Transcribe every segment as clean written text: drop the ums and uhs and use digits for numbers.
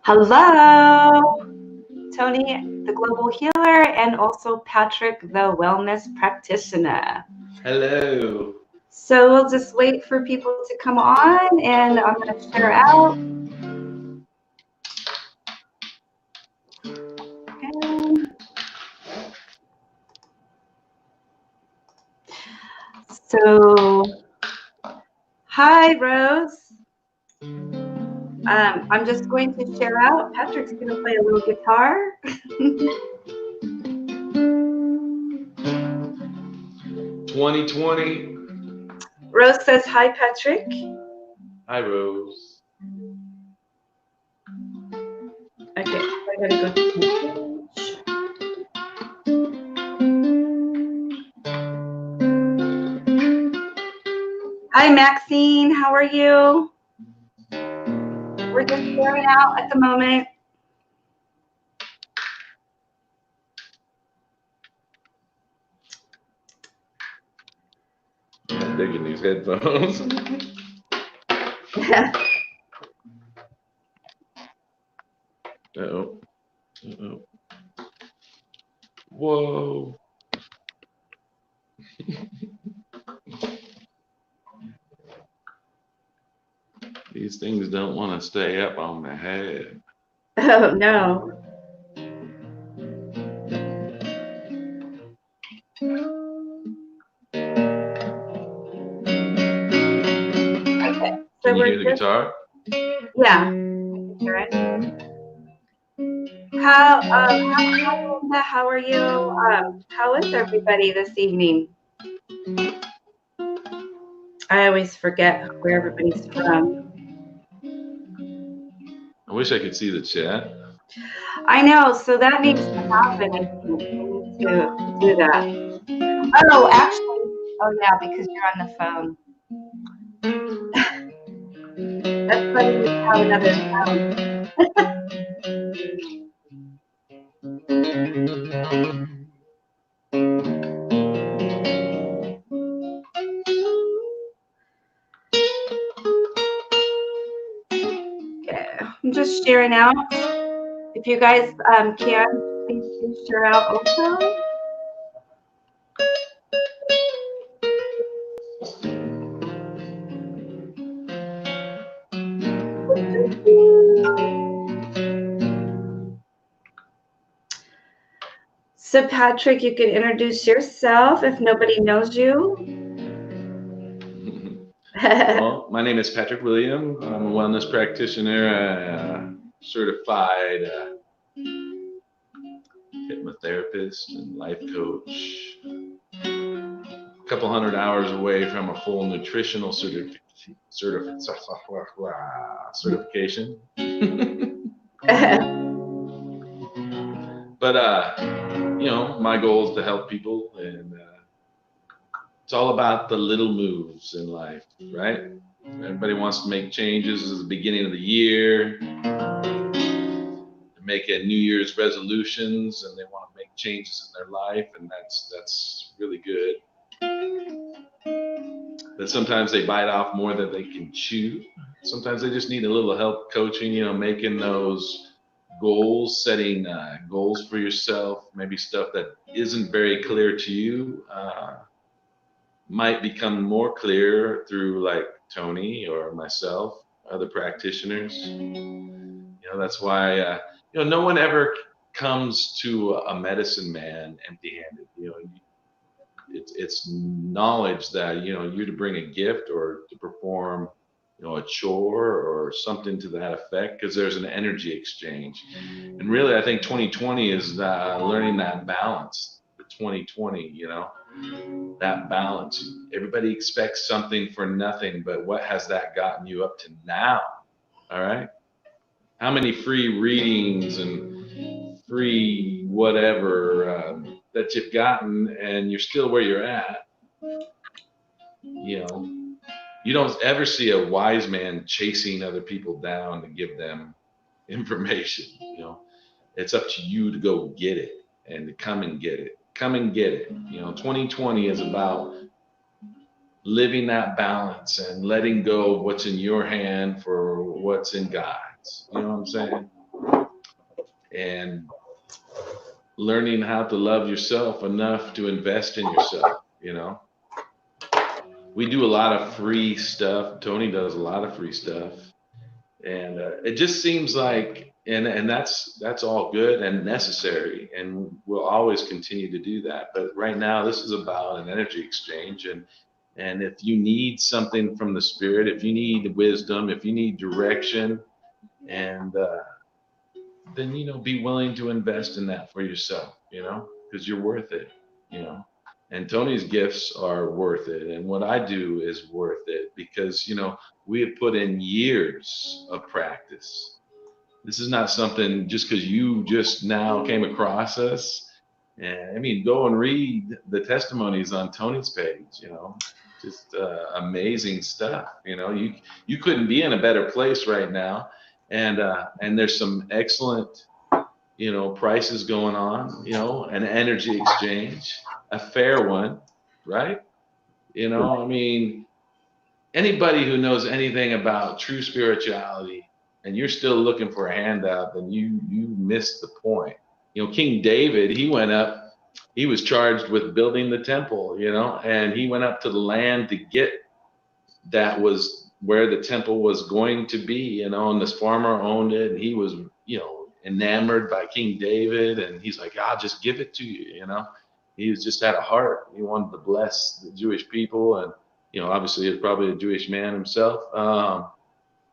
Hello, Toni, the global healer, and also Patrick, the wellness practitioner. Hello. So we'll just wait for people to come on, and I'm going to share out. So, hi, Rose. I'm just going to share out. Patrick's going to play a little guitar. 2020. Rose says, hi, Patrick. Hi, Rose. Okay, I got to go to the page. Hi, Maxine. How are you? We're just sharing out at the moment. I'm digging these headphones. Uh-oh. Uh-oh. Whoa. These things don't want to stay up on my head. Oh, no. Okay. So Can you hear the guitar? Yeah. I can hear it. How are you? How is everybody this evening? I always forget where everybody's from. I wish I could see the chat. I know, so that needs to happen. I think we need to do that. Oh, actually, yeah, because you're on the phone. That's funny you have another phone. Okay, I'm just sharing out. If you guys can, please do share out also. So Patrick, you can introduce yourself if nobody knows you. Well, my name is Patrick William. I'm a wellness practitioner, certified hypnotherapist and life coach. A couple hundred hours away from a full nutritional certification. But you know, my goal is to help people, and it's all about the little moves in life, right? Everybody wants to make changes at the beginning of the year, make a New Year's resolutions, and they want to make changes in their life, and that's really good. But sometimes they bite off more than they can chew. Sometimes they just need a little help coaching, you know, making those goals, setting goals for yourself, maybe stuff that isn't very clear to you might become more clear through like Toni or myself, other practitioners. You know, that's why, you know, no one ever comes to a medicine man empty-handed. You know, it's knowledge that, you know, you're to bring a gift or to perform, you know, a chore or something to that effect, because there's an energy exchange. And really, I think 2020 is learning that balance. The 2020, you know, that balance. Everybody expects something for nothing, but what has that gotten you up to now? All right. How many free readings and free whatever that you've gotten, and you're still where you're at? You know, you don't ever see a wise man chasing other people down to give them information. You know, it's up to you to go get it and to come and get it. Come and get it. You know, 2020 is about living that balance and letting go of what's in your hand for what's in God's. You know what I'm saying? and learning how to love yourself enough to invest in yourself. You know, we do a lot of free stuff. Toni does a lot of free stuff, and it just seems like, and that's all good and necessary, and we'll always continue to do that. But right now, this is about an energy exchange, and if you need something from the spirit, if you need wisdom, if you need direction, and then be willing to invest in that for yourself, because you're worth it, you know. And Toni's gifts are worth it, and what I do is worth it because we have put in years of practice. This is not something just because you just now came across us. And I mean, go and read the testimonies on Toni's page. Just amazing stuff. You couldn't be in a better place right now, and there's some excellent prices going on. An energy exchange, a fair one, right? I mean, anybody who knows anything about true spirituality and you're still looking for a handout, then you missed the point. King David, he went up, he was charged with building the temple, and he went up to the land to get, that was where the temple was going to be, and this farmer owned it, and he was, enamored by King David, and he's like, I'll just give it to you, He just had a heart. He wanted to bless the Jewish people, and obviously he's probably a Jewish man himself.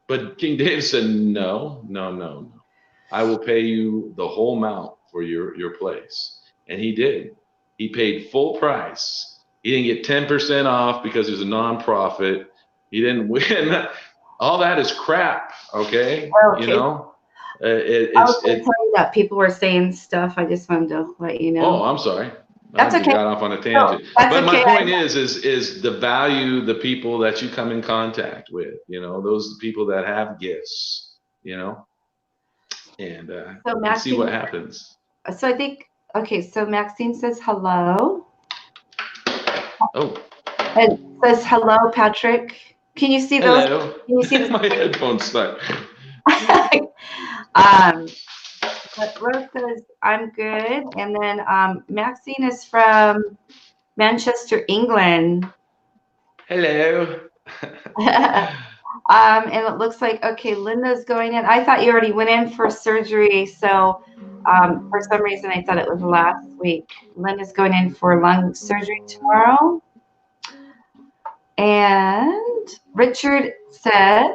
But King David said, no. I will pay you the whole amount for your place. And he did. He paid full price. He didn't get 10% off because he was a nonprofit. He didn't win. All that is crap, okay? Okay. I was going to tell you that people were saying stuff. I just wanted to let you know. Oh, I'm sorry. That's okay. Got off on a tangent. That's but okay. My point is the value, the people that you come in contact with, those people that have gifts, and so see what happens. So I think, okay, so Maxine says hello. Oh. And says hello, Patrick. Can you see those? Hello. Can you see this? My headphones stuck. But Rose says, I'm good. And then Maxine is from Manchester, England. Hello. And it looks like, okay, Linda's going in. I thought you already went in for surgery. So for some reason, I thought it was last week. Linda's going in for lung surgery tomorrow. And Richard said,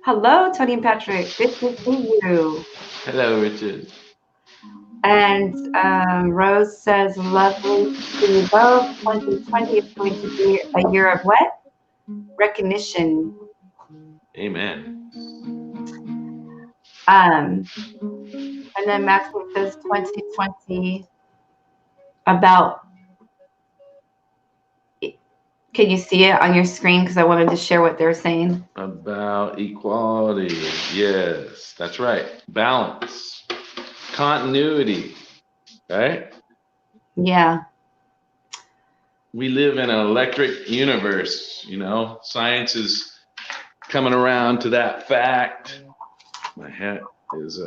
hello, Toni and Patrick. Good to see you. Hello, Richard. And Rose says, lovely to see you both. 2020 is going to be a year of what? Recognition. Amen. And then Maxwell says 2020 about, can you see it on your screen? Because I wanted to share what they're saying. About equality. Yes, that's right. Balance. Continuity. Right? Yeah. We live in an electric universe, Science is coming around to that fact. My hat is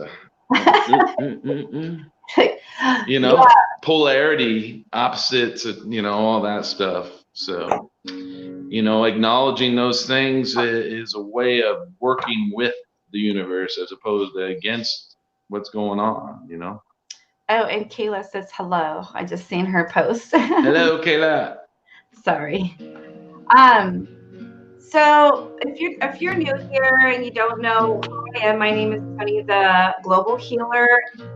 yeah. Polarity, opposites, all that stuff. So, acknowledging those things is a way of working with the universe as opposed to against what's going on, Oh, and Kayla says hello. I just seen her post. Hello, Kayla. Sorry. So if you're new here and you don't know who I am, my name is Toni, the global healer,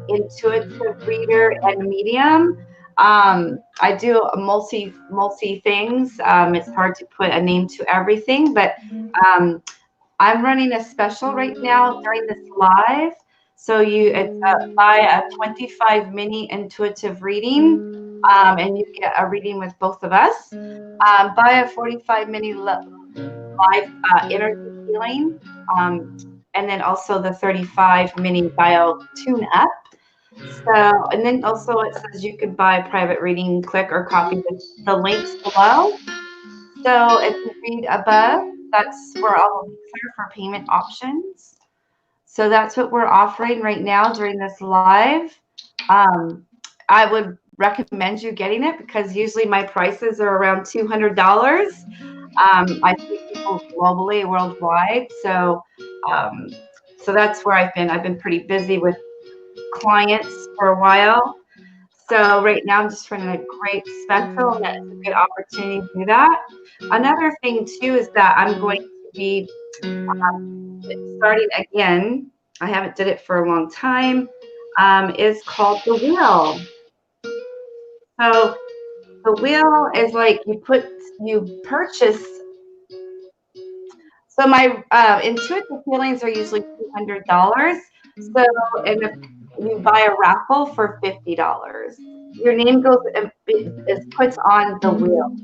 intuitive reader, and medium. I do multi things. It's hard to put a name to everything, but I'm running a special right now during this live. So buy a 25 mini intuitive reading, and you get a reading with both of us. Buy a 45 mini live energy healing, and then also the 35 mini bio tune up. So, and then also it says you could buy a private reading, click or copy the links below. So if you read above, that's where all the links are for payment options. So that's what we're offering right now during this live. I would recommend you getting it because usually my prices are around $200. I see people globally, worldwide. So, so that's where I've been. I've been pretty busy with clients for a while. So right now I'm just running a great special, and that's a good opportunity to do that. Another thing too is that I'm going to be starting again. I haven't did it for a long time. Is called the wheel. So the wheel is like you purchase. So my intuitive healings are usually $200. So and if you buy a raffle for $50, your name goes is put on the wheel.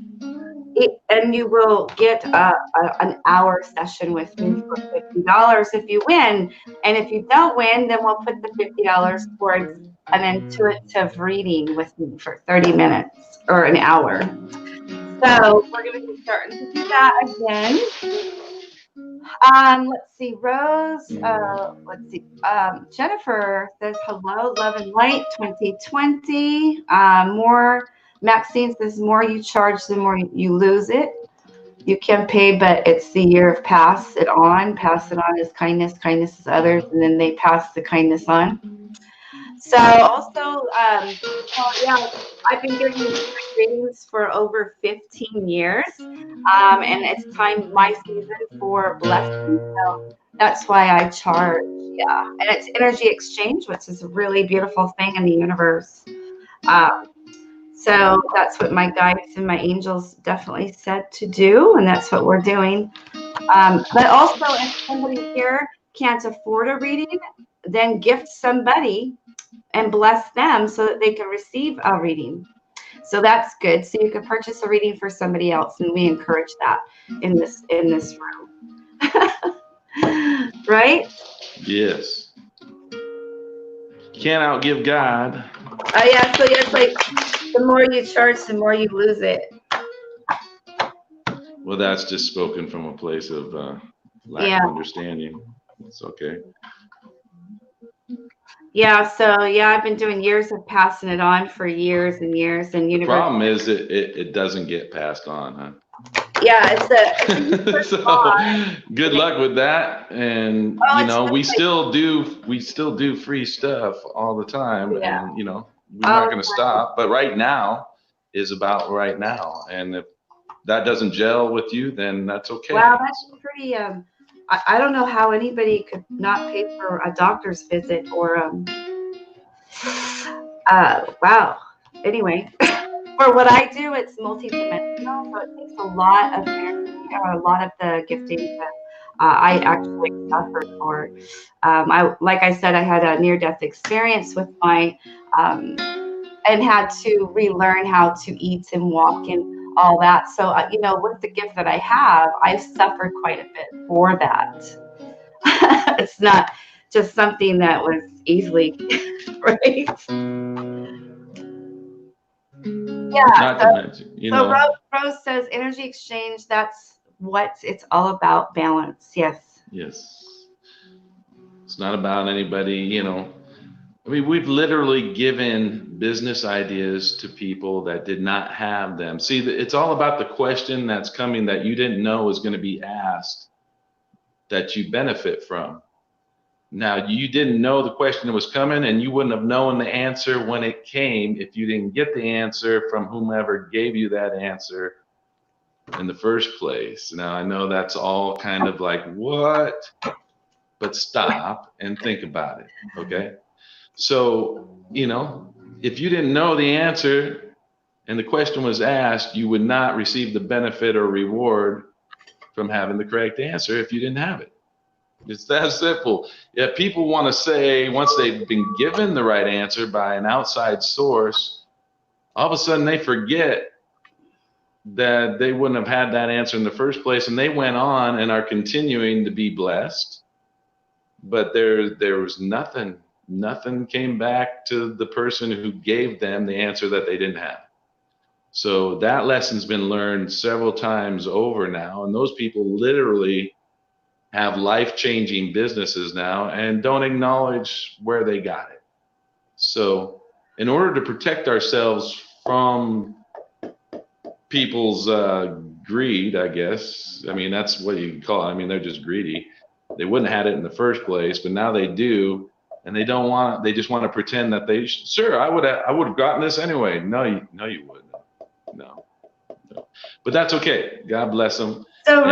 And you will get an hour session with me for $50 if you win. And if you don't win, then we'll put the $50 towards an intuitive reading with me for 30 minutes or an hour. So we're going to be starting to do that again. Let's see, Rose. Let's see. Jennifer says hello, love and light 2020. More. Maxine says more you charge, the more you lose it. You can pay, but it's the year of pass it on. Pass it on is kindness. Kindness is others, and then they pass the kindness on. So also, yeah, I've been giving readings for over 15 years, and it's my season for blessing. So that's why I charge. Yeah, and it's energy exchange, which is a really beautiful thing in the universe. So that's what my guides and my angels definitely said to do, and that's what we're doing. But also, if somebody here can't afford a reading, then gift somebody and bless them so that they can receive a reading. So that's good. So you can purchase a reading for somebody else, and we encourage that in this room. Right? Yes. Can't outgive God. Yeah, so it's like the more you charge, the more you lose it. Well, that's just spoken from a place of lack of understanding. It's okay. Yeah, so yeah, I've been doing years of passing it on for years and years, and the problem is it doesn't get passed on, huh? Yeah, it's so good luck with that, and you know we still do free stuff all the time, and you know we're not going to stop. But right now is about right now, and if that doesn't gel with you, then that's okay. Wow, that's pretty. I don't know how anybody could not pay for a doctor's visit or wow. Anyway, for what I do, it's multi-dimensional, so it takes a lot of energy or a lot of the gifting that I actually suffered for. Like I said, I had a near-death experience with my and had to relearn how to eat and walk and all that. So, you know, with the gift that I have, I've suffered quite a bit for that. It's not just something that was easily, right? Yeah. Not to mention, you know. Rose says energy exchange, that's what it's all about, balance. Yes. Yes. It's not about anybody, you know. I mean, we've literally given business ideas to people that did not have them. See, it's all about the question that's coming that you didn't know was going to be asked that you benefit from. Now, you didn't know the question that was coming, and you wouldn't have known the answer when it came if you didn't get the answer from whomever gave you that answer in the first place. Now, I know that's all kind of like, what? But stop and think about it, okay? So, you know, if you didn't know the answer and the question was asked, you would not receive the benefit or reward from having the correct answer if you didn't have it. It's that simple. Yeah, people want to say once they've been given the right answer by an outside source, all of a sudden they forget that they wouldn't have had that answer in the first place, and they went on and are continuing to be blessed. But there was nothing came back to the person who gave them the answer that they didn't have. So that lesson's been learned several times over now, and those people literally have life-changing businesses now and don't acknowledge where they got it. So in order to protect ourselves from people's greed, I guess, I mean, that's what you call it. I mean, they're just greedy. They wouldn't have had it in the first place, but now they do, and they don't want. They just want to pretend that they. Sure, I would have gotten this anyway. No, you wouldn't. No. But that's okay. God bless them. So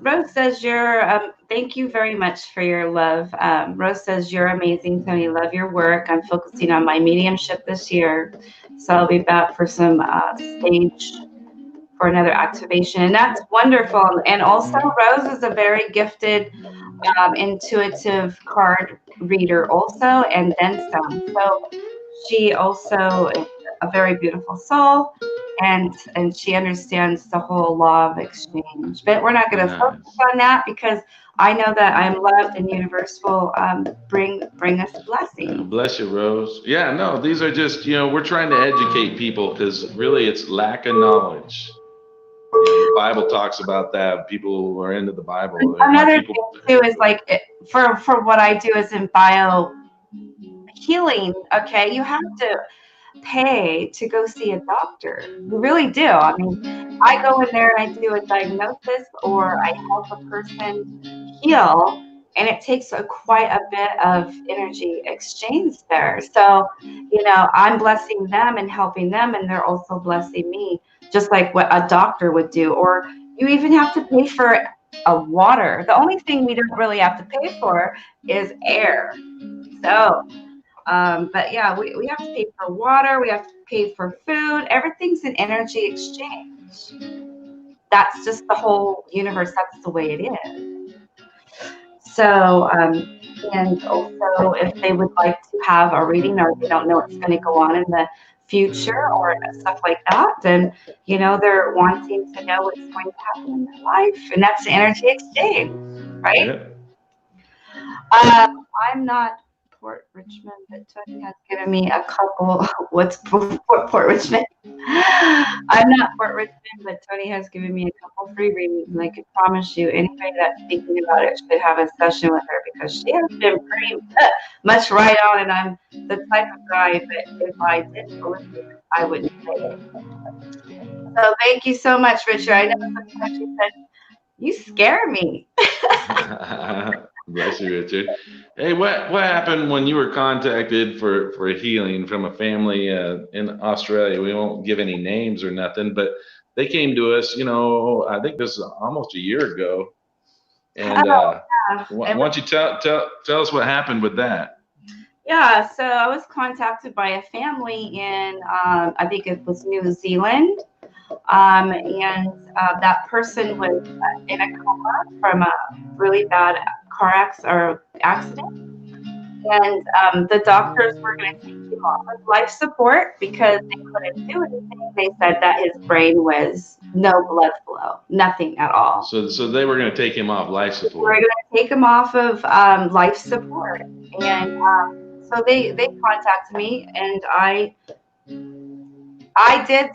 Rose says you're. Thank you very much for your love. Rose says you're amazing, Toni. Love your work. I'm focusing on my mediumship this year, so I'll be back for some stage for another activation, and that's wonderful. And also, Rose is a very gifted, intuitive card reader, also, and then some. So she also is a very beautiful soul, and she understands the whole law of exchange. But we're not going to focus on that because I know that I'm loved, and universe will bring us a blessing. Bless you, Rose. Yeah, no, these are just, we're trying to educate people because really it's lack of knowledge. The Bible talks about that. People who are into the Bible. Another thing too is like for what I do is in bio healing. Okay, you have to pay to go see a doctor. You really do. I mean, I go in there and I do a diagnosis or I help a person heal, and it takes quite a bit of energy exchange there. So, I'm blessing them and helping them, and they're also blessing me, just like what a doctor would do. Or you even have to pay for a water. The only thing we don't really have to pay for is air. So, but yeah, we have to pay for water. We have to pay for food. Everything's an energy exchange. That's just the whole universe. That's the way it is. So, and also if they would like to have a reading or they don't know what's going to go on in the future or stuff like that, then, they're wanting to know what's going to happen in their life. And that's the energy exchange, right? Yeah. I'm not Port Richmond, but Toni has given me a couple. What's Port Richmond? I'm not Port Richmond, but Toni has given me a couple free readings, and I can promise you, anybody that's thinking about it should have a session with her because she has been pretty much right on, and I'm the type of guy that if I didn't believe it, I wouldn't say it. So thank you so much, Richard. I know sometimes you said, you scare me. Bless you, Richard. Hey, what happened when you were contacted for healing from a family in Australia? We won't give any names or nothing, but they came to us, I think this is almost a year ago. And why don't you tell us what happened with that? Yeah, so I was contacted by a family in, I think it was New Zealand. And that person was in a coma from a really bad car accident. And the doctors were going to take him off of life support because they couldn't do anything. They said that his brain was no blood flow, nothing at all. So they were going to take him off life support. They were going to take him off of life support. And so they contacted me, and I did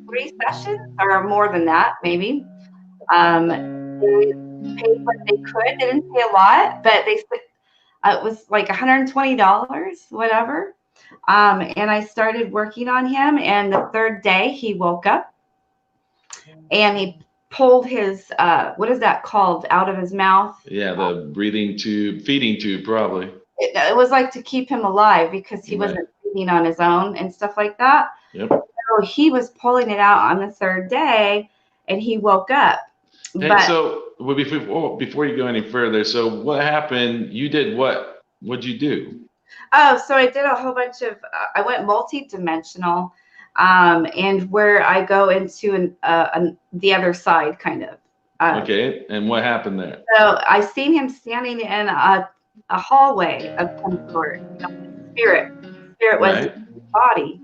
3 sessions or more than that, maybe. They paid what they could. They didn't pay a lot, but they said it was like $120, whatever. And I started working on him, and the 3rd day he woke up and he pulled his what is that called, out of his mouth? Yeah, the breathing tube, feeding tube, probably. It was like to keep him alive because he wasn't breathing on his own and stuff like that. Yep. So he was pulling it out on the 3rd day, and he woke up. Hey, so before you go any further, so what happened? You did what? What'd you do? Oh, so I did a whole bunch of. I went multi-dimensional, and where I go into the other side, kind of. Okay, and what happened there? So I seen him standing in a hallway of some sort. Spirit was in his body.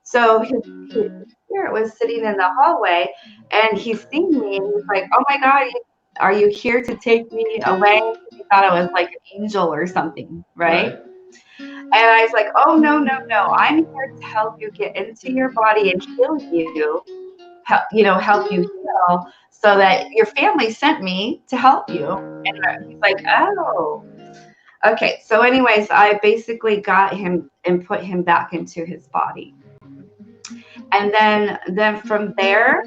So his spirit was sitting in the hallway, and he's seen me, and he's like, "Oh my God, are you here to take me away?" He thought I was like an angel or something, right? And I was like, "Oh no, I'm here to help you get into your body and heal you, help you heal, so that your family sent me to help you. And he's like, oh, okay. So anyways, I basically got him and put him back into his body. And then from there,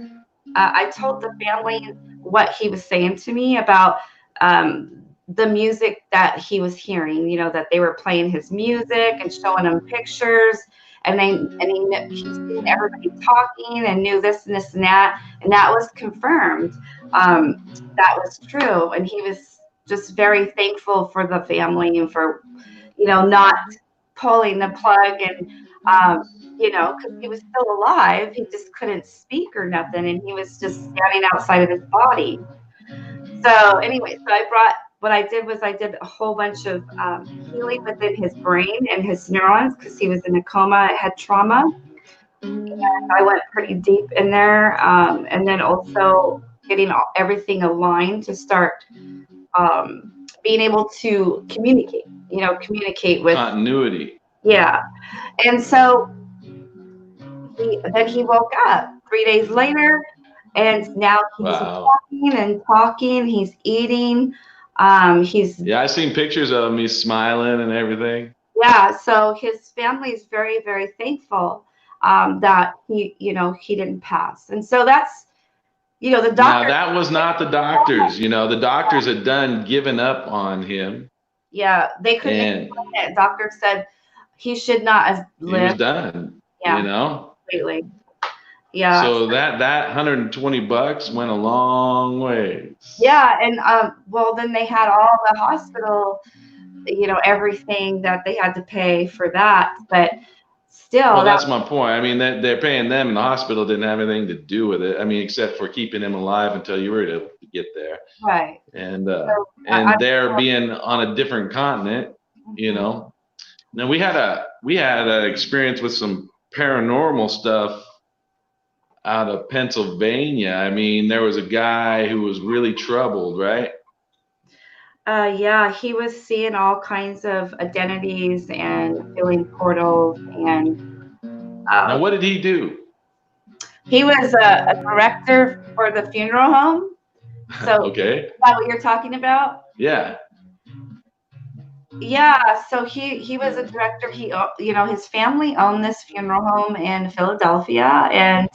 I told the family what he was saying to me about the music that he was hearing, you know, that they were playing his music and showing him pictures. And he's seen everybody talking and knew this and this and that. And that was confirmed. That was true. And he was just very thankful for the family and for, you know, not pulling the plug and, you know, because he was still alive. He just couldn't speak or nothing. And he was just standing outside of his body. So anyway, so what I did was I did a whole bunch of healing within his brain and his neurons because he was in a coma, had trauma. And I went pretty deep in there. And then also getting everything aligned to start being able to communicate, you know, communicate with continuity. Yeah. And so then he woke up 3 days later, and now he's walking and talking. He's eating. Yeah, I've seen pictures of him. He's smiling and everything. Yeah. So his family is very, very thankful that he didn't pass. And so that's, you know, the doctor. Now that was not the doctors. You know, the doctors had given up on him. Yeah, they couldn't. The doctor said he should not have lived. He was done. Yeah. You know. Completely. Yeah. So that $120 went a long way. Yeah, and well, then they had all the hospital, you know, everything that they had to pay for that, but still. Well, that's my point. I mean, they're paying them, and the hospital didn't have anything to do with it. I mean, except for keeping him alive until you were able to get there. Right. And they're being on a different continent, you know. Now we had an experience with some paranormal stuff out of Pennsylvania. I mean, there was a guy who was really troubled, right? Yeah, he was seeing all kinds of identities and feeling portals. And now, what did he do? He was a director for the funeral home. So okay. Is that what you're talking about? Yeah. Yeah, so he was a director. He, you know, his family owned this funeral home in Philadelphia, and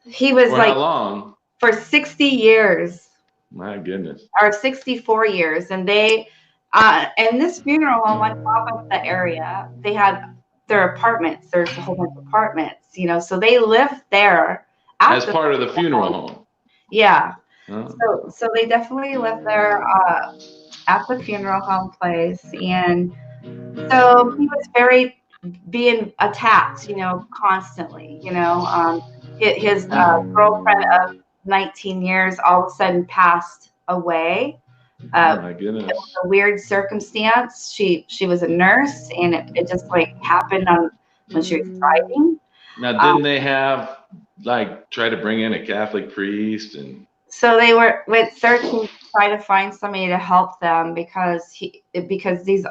he was for like, how long? For 60 years. My goodness. Or 64 years, and they and this funeral home on top of the area, they had their apartments. There's a whole bunch of apartments, you know, so they lived there as part of the funeral home. Yeah. Oh. So they definitely lived there at the funeral home place, and so he was being attacked, you know, constantly. You know, his girlfriend of 19 years all of a sudden passed away. Oh my goodness! It was a weird circumstance. She was a nurse, and it just like happened when she was driving. Now, didn't they have try to bring in a Catholic priest and? So they went searching to try to find somebody to help them because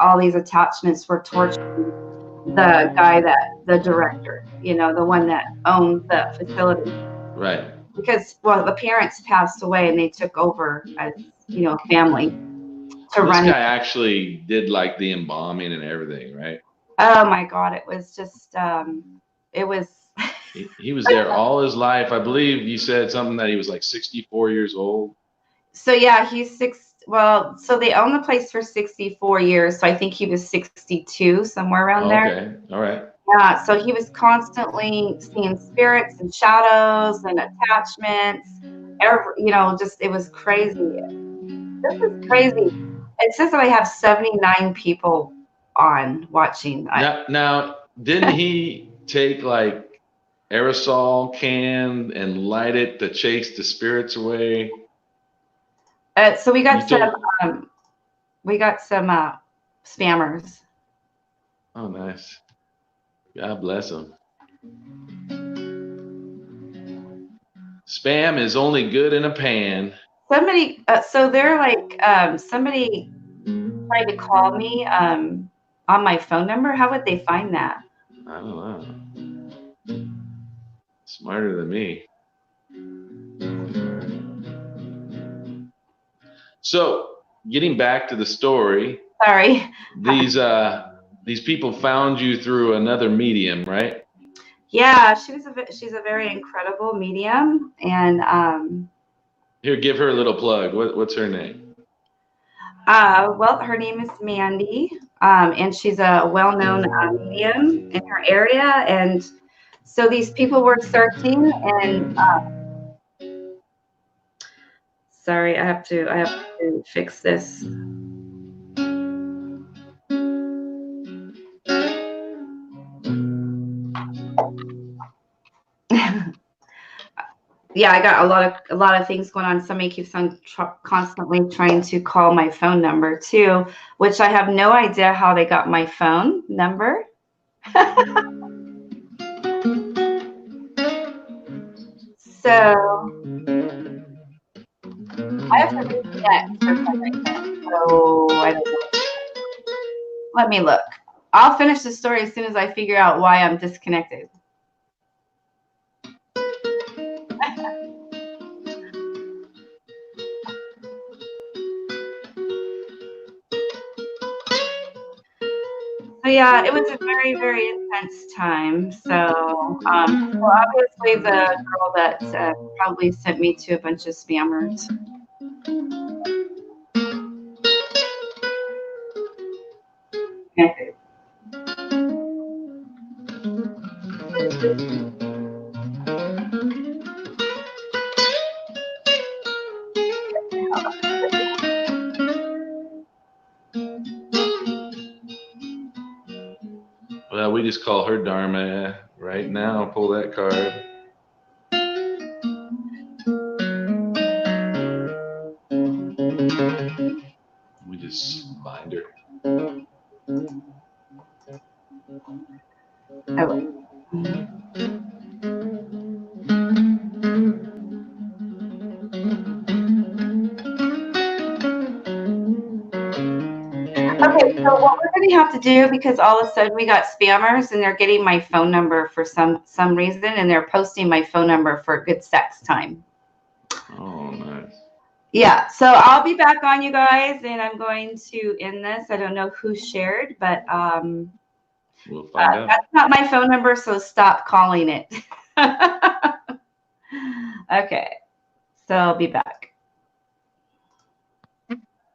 all these attachments were torturing the guy the director, you know, the one that owned the facility. Right. Because the parents passed away and they took over as, you know, family to run. This guy actually did the embalming and everything, right? Oh my God, it was just it was. He was there all his life. I believe you said something that he was 64 years old. So yeah, he's so they owned the place for 64 years. So I think he was 62, somewhere around there. Okay, all right. Yeah, so he was constantly seeing spirits and shadows and attachments. You know, it was crazy. This is crazy. It says that I have 79 people on watching. Now didn't he take aerosol can and light it to chase the spirits away? So we got some spammers. Oh, nice. God bless them. Spam is only good in a pan. Somebody, so they're somebody tried to call me on my phone number. How would they find that? I don't know. Smarter than me. So getting back to the story. Sorry. These people found you through another medium, right? Yeah, she's a very incredible medium, and Here, give her a little plug. What's her name? well, her name is Mandy, and she's a well-known medium in her area. And so these people were searching, and sorry, I have to fix this. Yeah, I got a lot of things going on. Somebody keeps on constantly trying to call my phone number too, which I have no idea how they got my phone number. So I have to reconnect for some reason. So I don't know. Let me look. I'll finish the story as soon as I figure out why I'm disconnected. So yeah, it was a very, very intense time. So, well, obviously the girl that probably sent me to a bunch of spammers. Okay. Well, we just call her Dharma right now. Pull that card. We just bind her. Oh. Okay, so what we're going to have to do, because all of a sudden we got spammers and they're getting my phone number for some reason, and they're posting my phone number for good sex time. Oh, nice. Yeah, so I'll be back on, you guys, and I'm going to end this. I don't know who shared, but We'll find out. that's not my phone number, so stop calling it. Okay, so I'll be back.